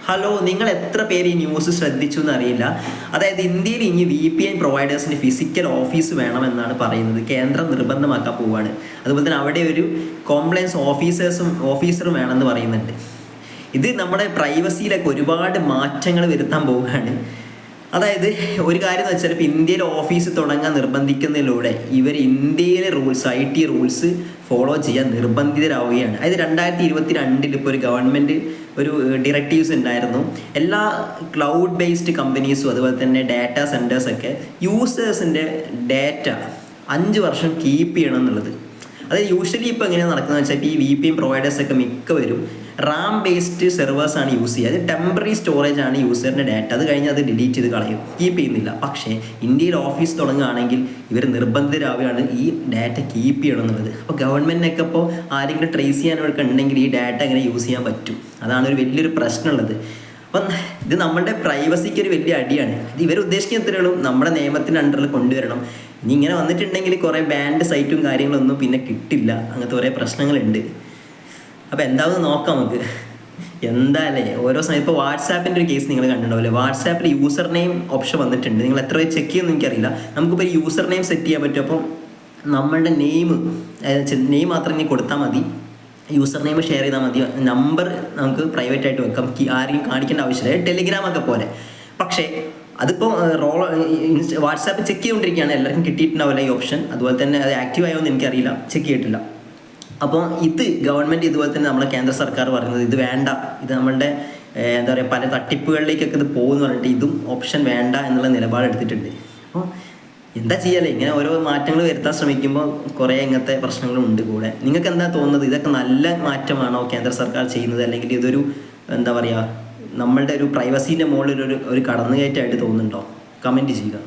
Hello, നിങ്ങൾ എത്ര പേര് ഈ ന്യൂസ് ശ്രദ്ധിച്ചു എന്നറിയില്ല. അതായത് ഇന്ത്യയിൽ ഇനി VPN പ്രൊവൈഡേഴ്സിന് ഫിസിക്കൽ ഓഫീസ് വേണമെന്നാണ് പറയുന്നത്. കേന്ദ്രം നിർബന്ധമാക്കാൻ പോവുകയാണ്. അതുപോലെ തന്നെ അവിടെ ഒരു കോംപ്ലയൻസ് ഓഫീസറും വേണമെന്ന് പറയുന്നുണ്ട്. ഇത് നമ്മുടെ പ്രൈവസിയിലൊക്കെ ഒരുപാട് മാറ്റങ്ങൾ വരുത്താൻ പോവുകയാണ്. അതായത് ഒരു കാര്യം എന്ന് വെച്ചാൽ ഇപ്പോൾ ഇന്ത്യയിൽ ഓഫീസ് തുടങ്ങാൻ നിർബന്ധിക്കുന്നതിലൂടെ ഇവർ ഇന്ത്യയിലെ IT റൂൾസ് ഫോളോ ചെയ്യാൻ നിർബന്ധിതരാവുകയാണ്. അതായത് 2022 ഇപ്പോൾ ഒരു ഗവൺമെൻറ് ഒരു ഡയറക്റ്റീവ്സ് ഉണ്ടായിരുന്നു. എല്ലാ ക്ലൗഡ് ബേസ്ഡ് കമ്പനീസും അതുപോലെ തന്നെ ഡാറ്റാ സെൻറ്റേഴ്സൊക്കെ യൂസേഴ്സിൻ്റെ ഡാറ്റ 5 വർഷം കീപ്പ് ചെയ്യണം എന്നുള്ളത്. അതായത് യൂഷ്വലി ഇപ്പോൾ എങ്ങനെയാണ് നടക്കുന്നത് വെച്ചാൽ ഇപ്പോൾ ഈ VPN പ്രൊവൈഡേഴ്സൊക്കെ മിക്കവരും RAM ബേസ്ഡ് സെർവേഴ്സാണ് യൂസ് ചെയ്യുക. അത് ടെമ്പററി സ്റ്റോറേജ് ആണ് യൂസറിൻ്റെ ഡാറ്റ. അത് കഴിഞ്ഞ് അത് ഡിലീറ്റ് ചെയ്ത് കളയും, കീപ്പ് ചെയ്യുന്നില്ല. പക്ഷേ ഇന്ത്യയിൽ ഓഫീസ് തുടങ്ങുകയാണെങ്കിൽ ഇവർ നിർബന്ധിതരാവുകയാണ് ഈ ഡാറ്റ കീപ്പ് ചെയ്യണം എന്നുള്ളത്. അപ്പോൾ ഗവൺമെൻറ്റിനൊക്കെ ഇപ്പോൾ ആരെങ്കിലും ട്രേസ് ചെയ്യാനൊക്കെ ഉണ്ടെങ്കിൽ ഈ ഡാറ്റ എങ്ങനെ യൂസ് ചെയ്യാൻ പറ്റും? അതാണ് ഒരു വലിയൊരു പ്രശ്നമുള്ളത്. അപ്പം ഇത് നമ്മുടെ പ്രൈവസിക്ക് ഒരു വലിയ അടിയാണ്. ഇത് ഇവർ ഉദ്ദേശിക്കുന്ന എത്രയുള്ളൂ, നമ്മുടെ നിയമത്തിൻ്റെ അണ്ടറിൽ കൊണ്ടുവരണം. ഇനി ഇങ്ങനെ വന്നിട്ടുണ്ടെങ്കിൽ കുറേ ബാൻഡ് സൈറ്റും കാര്യങ്ങളൊന്നും പിന്നെ കിട്ടില്ല. അങ്ങനത്തെ കുറേ പ്രശ്നങ്ങളുണ്ട്. അപ്പോൾ എന്താണെന്ന് നോക്കാം നമുക്ക്. എന്തായാലേ ഓരോ സമയം ഇപ്പോൾ വാട്സാപ്പിൻ്റെ ഒരു കേസ് നിങ്ങൾ കണ്ടിട്ടുണ്ടാവില്ലേ? വാട്സാപ്പിൽ യൂസർ നെയിം ഓപ്ഷൻ വന്നിട്ടുണ്ട്. നിങ്ങൾ എത്ര ചെക്ക് ചെയ്യുമെന്ന് എനിക്കറിയില്ല. നമുക്കിപ്പോൾ യൂസർ നെയിം സെറ്റ് ചെയ്യാൻ പറ്റും. അപ്പം നമ്മളുടെ നെയിം മാത്രം ഇനി കൊടുത്താൽ മതി. യൂസർ നെയിം ഷെയർ ചെയ്താൽ മതി. നമ്പർ നമുക്ക് പ്രൈവറ്റ് ആയിട്ട് വെക്കാം, ആരെയും കാണിക്കേണ്ട ആവശ്യമില്ല. ടെലിഗ്രാമൊക്കെ പോലെ. പക്ഷേ അതിപ്പോൾ വാട്സാപ്പ് ചെക്ക് ചെയ്തുകൊണ്ടിരിക്കുകയാണ്. എല്ലാവർക്കും കിട്ടിയിട്ടുണ്ടാവില്ല ഈ ഓപ്ഷൻ. അതുപോലെ തന്നെ അത് ആക്റ്റീവ് ആയോ എന്ന് എനിക്കറിയില്ല, ചെക്ക് ചെയ്തിട്ടില്ല. അപ്പോൾ ഇത് ഗവൺമെൻറ് ഇതുപോലെ തന്നെ നമ്മളെ കേന്ദ്ര സർക്കാർ പറയുന്നത് ഇത് വേണ്ട, ഇത് നമ്മളുടെ എന്താ പറയുക പല തട്ടിപ്പുകളിലേക്കൊക്കെ ഇത് പോകുമെന്ന് പറഞ്ഞിട്ട് ഇതും ഓപ്ഷൻ വേണ്ട എന്നുള്ള നിലപാടെടുത്തിട്ടുണ്ട്. അപ്പോൾ എന്താ ചെയ്യാല്ലേ, ഇങ്ങനെ ഓരോ മാറ്റങ്ങൾ വരുത്താൻ ശ്രമിക്കുമ്പോൾ കുറേ ഇങ്ങനത്തെ പ്രശ്നങ്ങളും ഉണ്ട് കൂടെ. നിങ്ങൾക്ക് എന്താ തോന്നുന്നത്? ഇതൊക്കെ നല്ല മാറ്റമാണോ കേന്ദ്ര സർക്കാർ ചെയ്യുന്നത്, അല്ലെങ്കിൽ ഇതൊരു എന്താ പറയുക നമ്മളുടെ ഒരു പ്രൈവസീൻ്റെ മുകളിൽ ഒരു കടന്നുകയറ്റമായിട്ട് തോന്നുന്നുണ്ടോ? കമൻറ്റ് ചെയ്യുക.